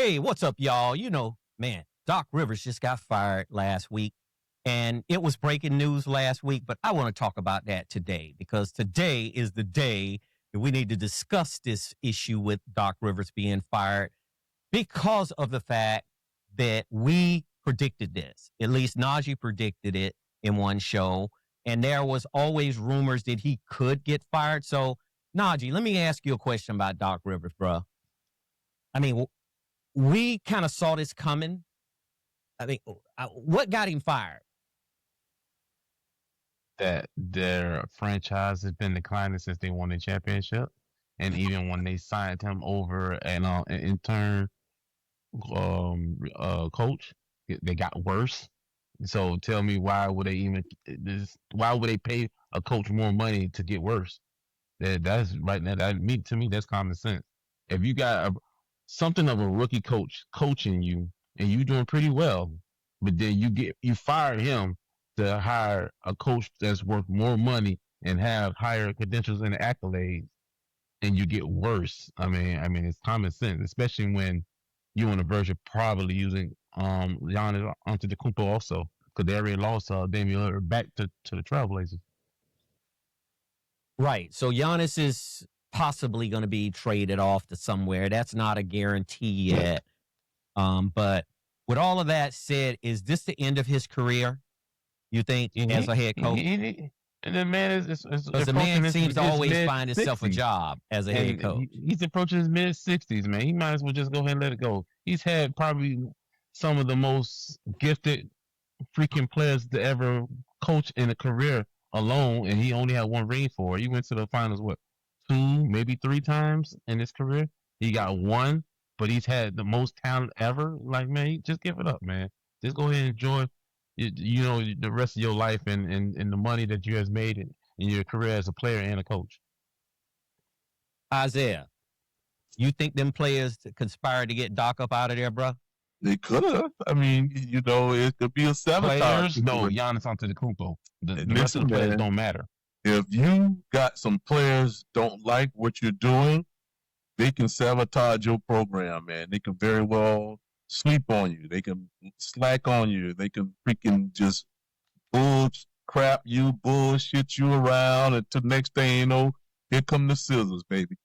Hey, what's up, y'all? Man, Doc Rivers just got fired last week, and it was breaking news last week, but I want to talk about that today because today is the day that we need to discuss this issue with Doc Rivers being fired because of the fact that we predicted this. At least Najee predicted it in one show, and there was always rumors that he could get fired. So, Najee, let me ask you a question about Doc Rivers, bro. I mean, we kind of saw this coming. I mean, what got him fired? That their franchise has been declining since they won the championship, and even when they signed him over and an intern coach, they got worse. So tell me, why would they pay a coach more money to get worse? That's right now. To me, that's common sense. If you got something of a rookie coach coaching you and you doing pretty well, but then you fire him to hire a coach that's worth more money and have higher credentials and accolades, and you get worse. I mean, it's common sense, especially when you're on the verge of probably using Giannis Antetokounmpo also, because they already lost Damian Lillard back to the Trailblazers. Right. So Giannis is possibly going to be traded off to somewhere. That's not a guarantee yet. But with all of that said, is this the end of his career, you think, as a head coach? And the man is because the man seems to always find himself a job as a head coach. He's approaching his mid-60s, man. He might as well just go ahead and let it go. He's had probably some of the most gifted freaking players to ever coach in a career alone, and he only had one ring for it. He went to the finals, 2, maybe 3 times in his career. He got one, but he's had the most talent ever. Like, man, just give it up, man. Just go ahead and enjoy, the rest of your life and the money that you has made in your career as a player and a coach. Isaiah, you think them players conspired to get Doc up out of there, bro? They could have. I mean, it could be a sabotage. No, Giannis Antetokounmpo. The rest of the players don't matter. If you got some players don't like what you're doing, they can sabotage your program, man. They can very well sleep on you. They can slack on you. They can freaking just bullshit you around until next thing you know, here come the scissors, baby.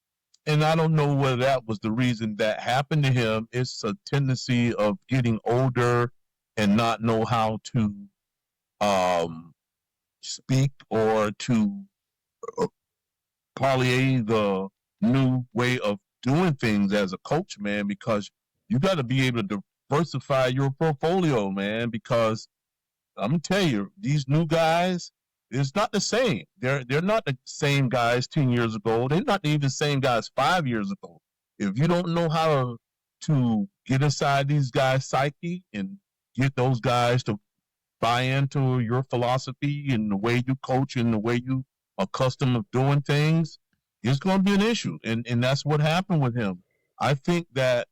And I don't know whether that was the reason that happened to him. It's a tendency of getting older and not know how to speak or to parlay the new way of doing things as a coach, man, because you got to be able to diversify your portfolio, man, because I'm going to tell you, these new guys, it's not the same. They're not the same guys 10 years ago. They're not even the same guys 5 years ago. If you don't know how to get inside these guys' psyche and get those guys to buy into your philosophy and the way you coach and the way you are accustomed of doing things, it's going to be an issue. And that's what happened with him. I think that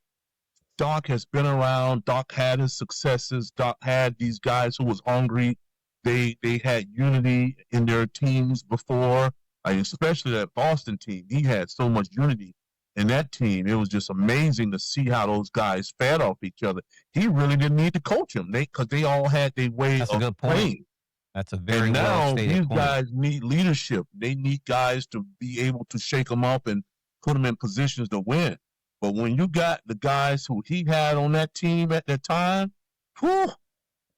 Doc has been around. Doc had his successes. Doc had these guys who was hungry. They had unity in their teams before, especially that Boston team. He had so much unity in that team. It was just amazing to see how those guys fed off each other. He really didn't need to coach them because they all had their way of playing. That's a very well stated these point. guys need leadership. They need guys to be able to shake them up and put them in positions to win. But when you got the guys who he had on that team at that time, whew,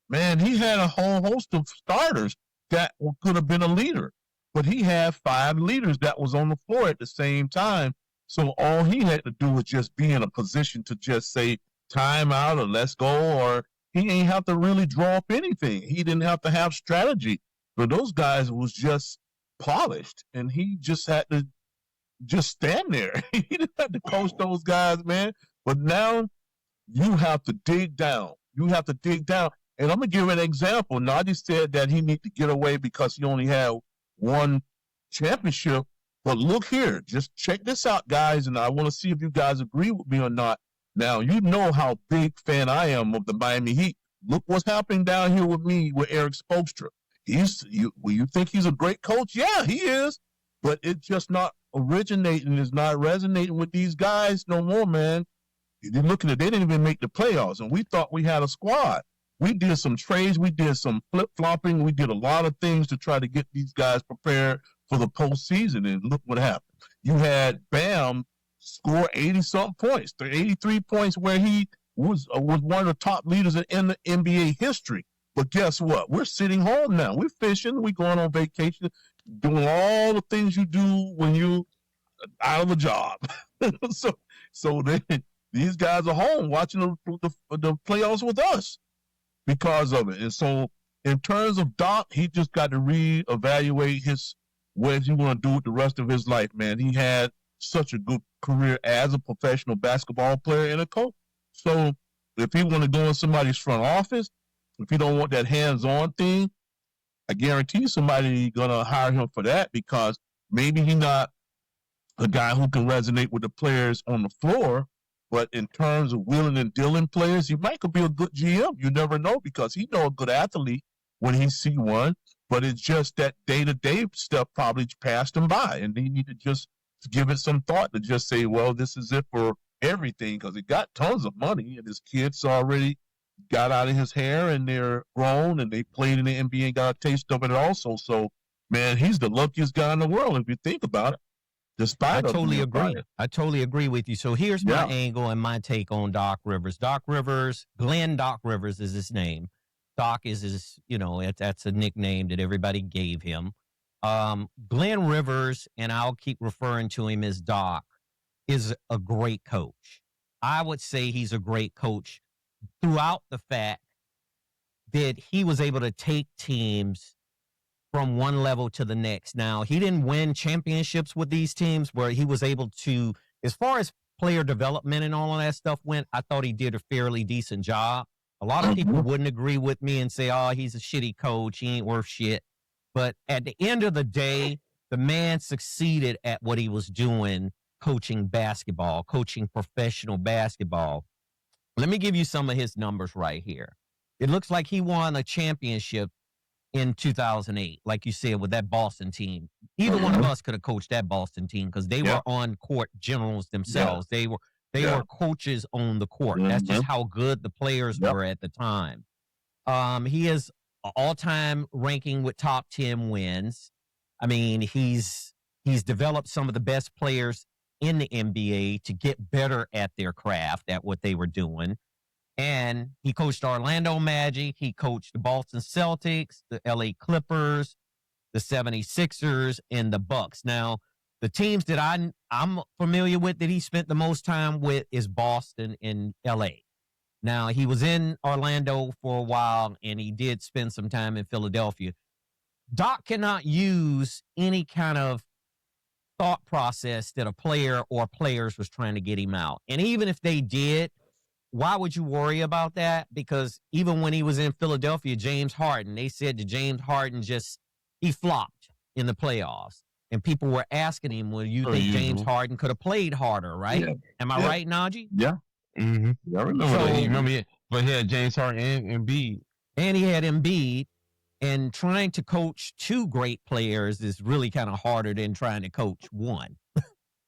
man, he had a whole host of starters that could have been a leader. But he had 5 leaders that was on the floor at the same time. So all he had to do was just be in a position to just say, time out or let's go, or he ain't have to really draw up anything. He didn't have to have strategy. But those guys was just polished, and he just had to just stand there. He didn't have to coach those guys, man. But now you have to dig down. You have to dig down. And I'm going to give an example. Najee said that he need to get away because he only had one championship. But look here. Just check this out, guys, and I want to see if you guys agree with me or not. Now, you know how big fan I am of the Miami Heat. Look what's happening down here with me with Eric Spoelstra. You think he's a great coach? Yeah, he is. But it's just not originating, it's not resonating with these guys no more, man. You're looking at, they didn't even make the playoffs, and we thought we had a squad. We did some trades, we did some flip-flopping, we did a lot of things to try to get these guys prepared for the postseason, and look what happened. You had Bam score 80-something points, 83 points, where he was one of the top leaders in the NBA history. But guess what? We're sitting home now. We're fishing. We're going on vacation, doing all the things you do when you out of a job. so these guys are home watching the playoffs with us because of it. And so in terms of Doc, he just got to reevaluate what he want to do with the rest of his life, man. He had such a good career as a professional basketball player and a coach. So if he want to go in somebody's front office, if he don't want that hands-on thing, I guarantee somebody going to hire him for that, because maybe he's not a guy who can resonate with the players on the floor, but in terms of wheeling and dealing players, he might could be a good GM. You never know, because he know a good athlete when he see one, but it's just that day-to-day stuff probably passed him by, and they need to just give it some thought to just say, well, this is it for everything, because he got tons of money, and his kids already got out of his hair, and they're grown, and they played in the NBA and got a taste of it also. So, man, he's the luckiest guy in the world if you think about it. I totally agree. I totally agree with you. So here's my angle and my take on Doc Rivers. Glenn Doc Rivers is his name. Doc is his, that's a nickname that everybody gave him. Glenn Rivers, and I'll keep referring to him as Doc, is a great coach. I would say he's a great coach throughout the fact that he was able to take teams from one level to the next. Now, he didn't win championships with these teams, where he was able to, as far as player development and all of that stuff went, I thought he did a fairly decent job. A lot of people wouldn't agree with me and say, oh, he's a shitty coach, he ain't worth shit. But at the end of the day, the man succeeded at what he was doing, coaching basketball, coaching professional basketball. Let me give you some of his numbers right here. It looks like he won a championship in 2008, like you said, with that Boston team. Either one of us could have coached that Boston team, because they were on court generals themselves. They were coaches on the court. That's just how good the players were at the time. He is an all-time ranking with top 10 wins. I mean, he's developed some of the best players in the NBA to get better at their craft, at what they were doing. And he coached Orlando Magic. He coached the Boston Celtics, the LA Clippers, the 76ers, and the Bucks. Now, the teams that I'm familiar with that he spent the most time with is Boston and LA. Now, he was in Orlando for a while, and he did spend some time in Philadelphia. Doc cannot use any kind of thought process that a player or players was trying to get him out. And even if they did, why would you worry about that? Because even when he was in Philadelphia, James Harden, they said that James Harden he flopped in the playoffs. And people were asking him, well, you think James Harden could have played harder, right? Yeah. Am I right, Najee? Yeah. Mm-hmm. I remember that. You remember it? But he had James Harden and Embiid. And he had Embiid. And trying to coach two great players is really kind of harder than trying to coach one,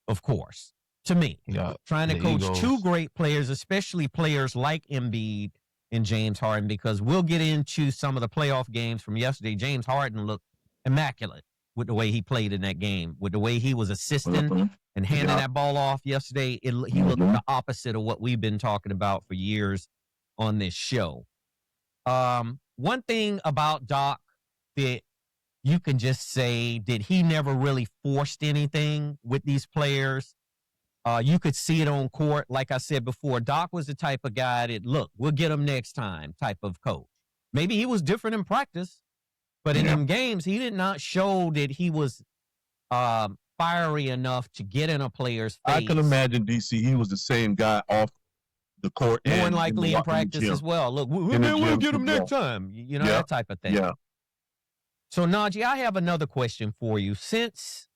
of course, to me. Yeah, trying to coach two great players, especially players like Embiid and James Harden, because we'll get into some of the playoff games from yesterday. James Harden looked immaculate with the way he played in that game, with the way he was assisting and handing that ball off yesterday. He looked the opposite of what we've been talking about for years on this show. One thing about Doc that you can just say that he never really forced anything with these players. You could see it on court. Like I said before, Doc was the type of guy that, look, we'll get him next time type of coach. Maybe he was different in practice, but in them games, he did not show that he was fiery enough to get in a player's face. I can imagine, DC, he was the same guy off the court. More than likely in practice as well. Look, we'll get him next time. You know, that type of thing. Yeah. So, Najee, I have another question for you. Since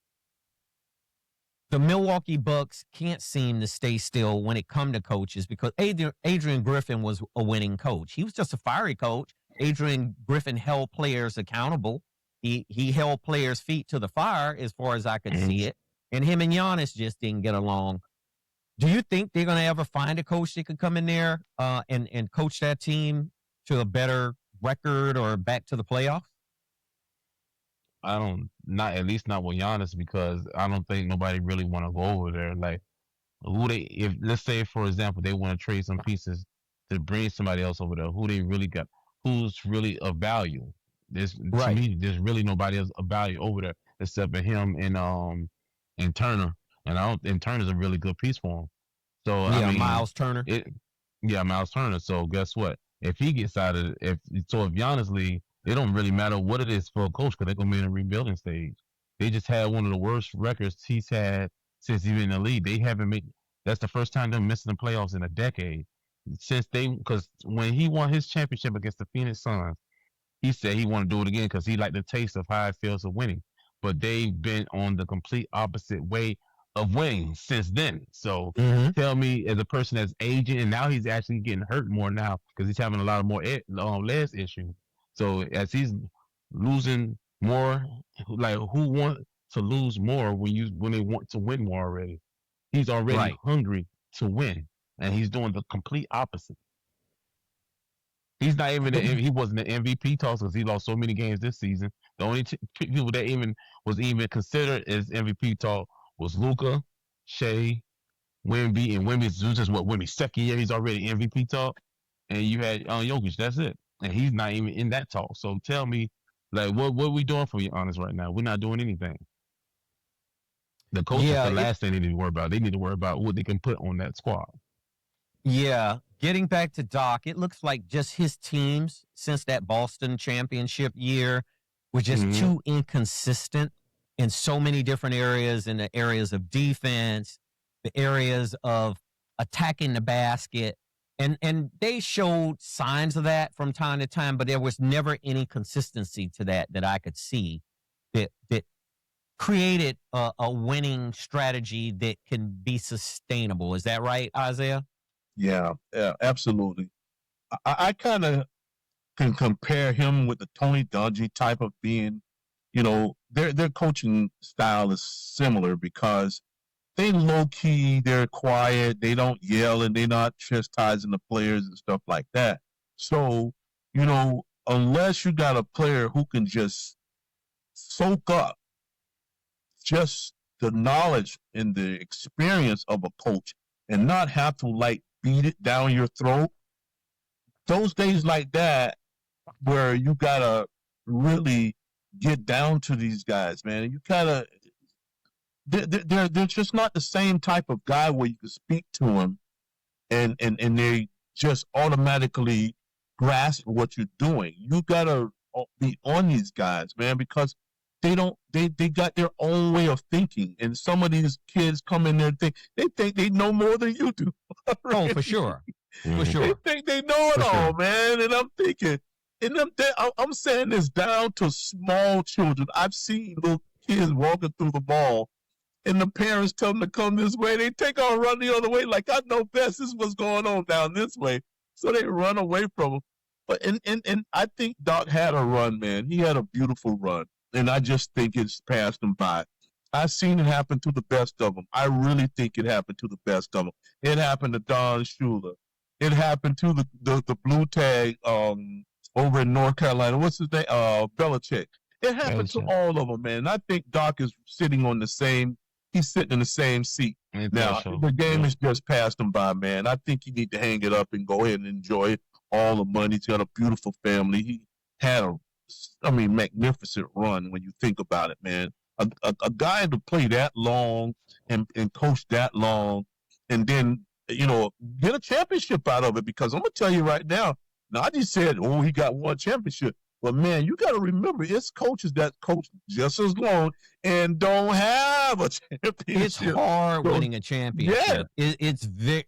the Milwaukee Bucks can't seem to stay still when it comes to coaches, because Adrian Griffin was a winning coach. He was just a fiery coach. Adrian Griffin held players accountable. He held players' feet to the fire as far as I could see it. And him and Giannis just didn't get along. Do you think they're going to ever find a coach that could come in there and coach that team to a better record or back to the playoffs? I don't, not at least not with Giannis, because I don't think nobody really want to go over there. Like, who they, if let's say for example they want to trade some pieces to bring somebody else over there, who they really got, who's really of value. There's to Right. me, there's really nobody else of value over there except for him and Turner. And I don't, and Turner's a really good piece for him. So I Yeah, mean, Miles Turner. yeah, Miles Turner. So guess what? If he gets out of if Giannis league, it don't really matter what it is for a coach, because they're gonna be in a rebuilding stage. They just had one of the worst records he's had since he's been in the league. They haven't made. That's the first time they're missing the playoffs in a decade. Since because when he won his championship against the Phoenix Suns, he said he want to do it again because he liked the taste of how it feels of winning. But they've been on the complete opposite way of winning since then. So Mm-hmm. tell me, as a person that's aging, and now he's actually getting hurt more now because he's having a lot of more legs issues. So as he's losing more, like, who want to lose more when they want to win more already? He's already Right. hungry to win, and he's doing the complete opposite. He's not even he wasn't an MVP talks because he lost so many games this season. The only people that was even considered as MVP talk was Luka, Shea, Wemby, and Wemby's just Wemby's second year. He's already MVP talk, and you had Jokic. That's it, and he's not even in that talk. So tell me, like, what are we doing for Giannis right now? We're not doing anything. The coach is the last thing they need to worry about. They need to worry about what they can put on that squad. Yeah. Getting back to Doc, it looks like just his teams since that Boston championship year were just too inconsistent in so many different areas, in the areas of defense, the areas of attacking the basket. And they showed signs of that from time to time, but there was never any consistency to that I could see that created a winning strategy that can be sustainable. Is that right, Isaiah? Yeah, absolutely. I kind of can compare him with the Tony Dungy type of being, their coaching style is similar because they low key, they're quiet, they don't yell, and they're not chastising the players and stuff like that. So, unless you got a player who can just soak up just the knowledge and the experience of a coach and not have to beat it down your throat, those days like that where you gotta really get down to these guys, man. You gotta, they're just not the same type of guy where you can speak to them and they just automatically grasp what you're doing. You gotta be on these guys, man, because they got their own way of thinking, and some of these kids come in there and think they know more than you do. Oh, for sure. For sure. They think they know it all, man. And I'm thinking, I'm saying this down to small children. I've seen little kids walking through the mall, and the parents tell them to come this way. They take off, run the other way, like, I know best. This is what's going on down this way. So they run away from them. But and I think Doc had a run, man. He had a beautiful run. And I just think it's passed them by. I've seen it happen to the best of them. I really think it happened to the best of them. It happened to Don Shula. It happened to the blue tag over in North Carolina. What's his name? Belichick. It happened to all of them, man. I think Doc is sitting in the same seat. Now, the game has just passed him by, man. I think you need to hang it up and go ahead and enjoy all the money. He's got a beautiful family. He had magnificent run when you think about it, man. A guy to play that long and coach that long and then, get a championship out of it, because I'm going to tell you right now, I just said, he got one championship. But, man, you got to remember, it's coaches that coach just as long and don't have a championship. It's hard winning a championship. Yeah.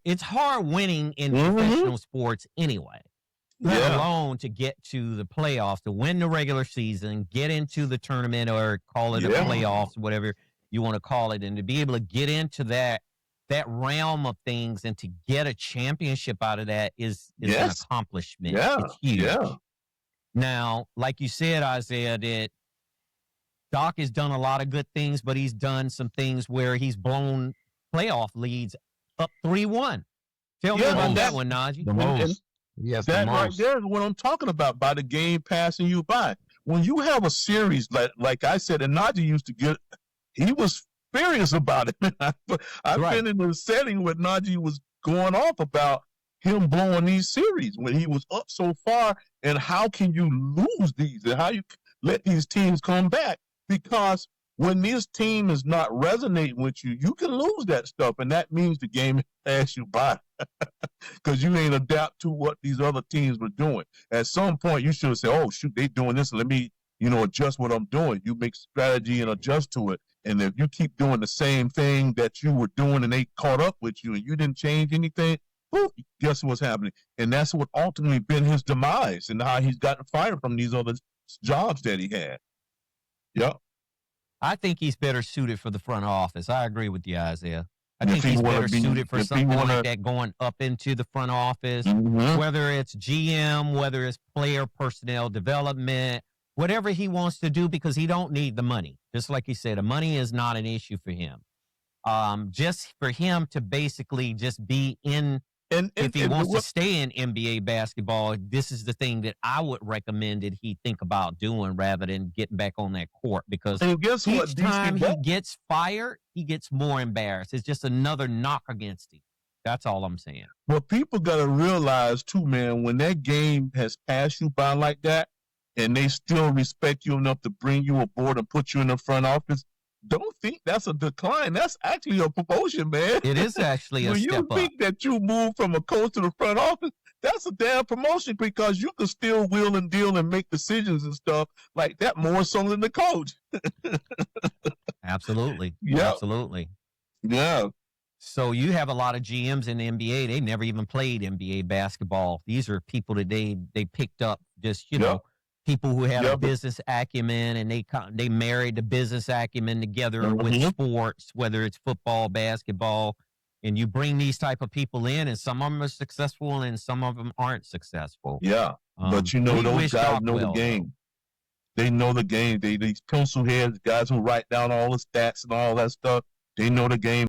It's hard winning in professional sports anyway. Let alone to get to the playoffs, to win the regular season, get into the tournament, or call it a playoffs, whatever you want to call it, and to be able to get into that realm of things and to get a championship out of that is an accomplishment. Yeah. It's huge. Yeah. Now, like you said, Isaiah, that Doc has done a lot of good things, but he's done some things where he's blown playoff leads up 3-1. Tell me Yeah, about and that that's- one, Najee. The And- most. Yes, the That right most. there is what I'm talking about by the game passing you by. When you have a series like I said, and Najee used to get, he was furious about it. I've Right. been in a setting where Najee was going off about him blowing these series when he was up so far, and how can you lose these, and how you let these teams come back? Because when this team is not resonating with you, you can lose that stuff, and that means the game passed you by because you ain't adapt to what these other teams were doing. At some point, you should say, "Oh shoot, they doing this. Let me, adjust what I'm doing." You make strategy and adjust to it. And if you keep doing the same thing that you were doing, and they caught up with you, and you didn't change anything, whew, guess what's happening? And that's what ultimately been his demise, and how he's gotten fired from these other jobs that he had. Yep. I think he's better suited for the front office. I agree with you, Isaiah. I If think he he's wanna better be- suited for if he something wanna- like that, going up into the front office, Mhm. whether it's GM, whether it's player personnel development, whatever he wants to do, because he don't need the money. Just like you said, the money is not an issue for him. Just for him to basically just be in, And if he and wants to what- stay in NBA basketball, this is the thing that I would recommend that he think about doing rather than getting back on that court, because and guess what? each DC time he does? gets fired, he gets more embarrassed. It's just another knock against him. That's all I'm saying. What people got to realize too, man, when that game has passed you by like that, and they still respect you enough to bring you aboard and put you in the front office, don't think that's a decline. That's actually a promotion, man. It is actually a When step you up. think that you move from a coach to the front office, that's a damn promotion, because you can still wheel and deal and make decisions and stuff like that more so than the coach. Absolutely. Yeah. Absolutely. Yeah. So you have a lot of GMs in the NBA. They never even played NBA basketball. These are people that they picked up, just, Yep. people who had Yeah, a but- business acumen, and they married the business acumen together with Mhm. sports, whether it's football, basketball. And you bring these type of people in, and some of them are successful and some of them aren't successful. Yeah. But We those wish guys Doc know well, the game. They know the game. These pencil heads, guys who write down all the stats and all that stuff, they know the game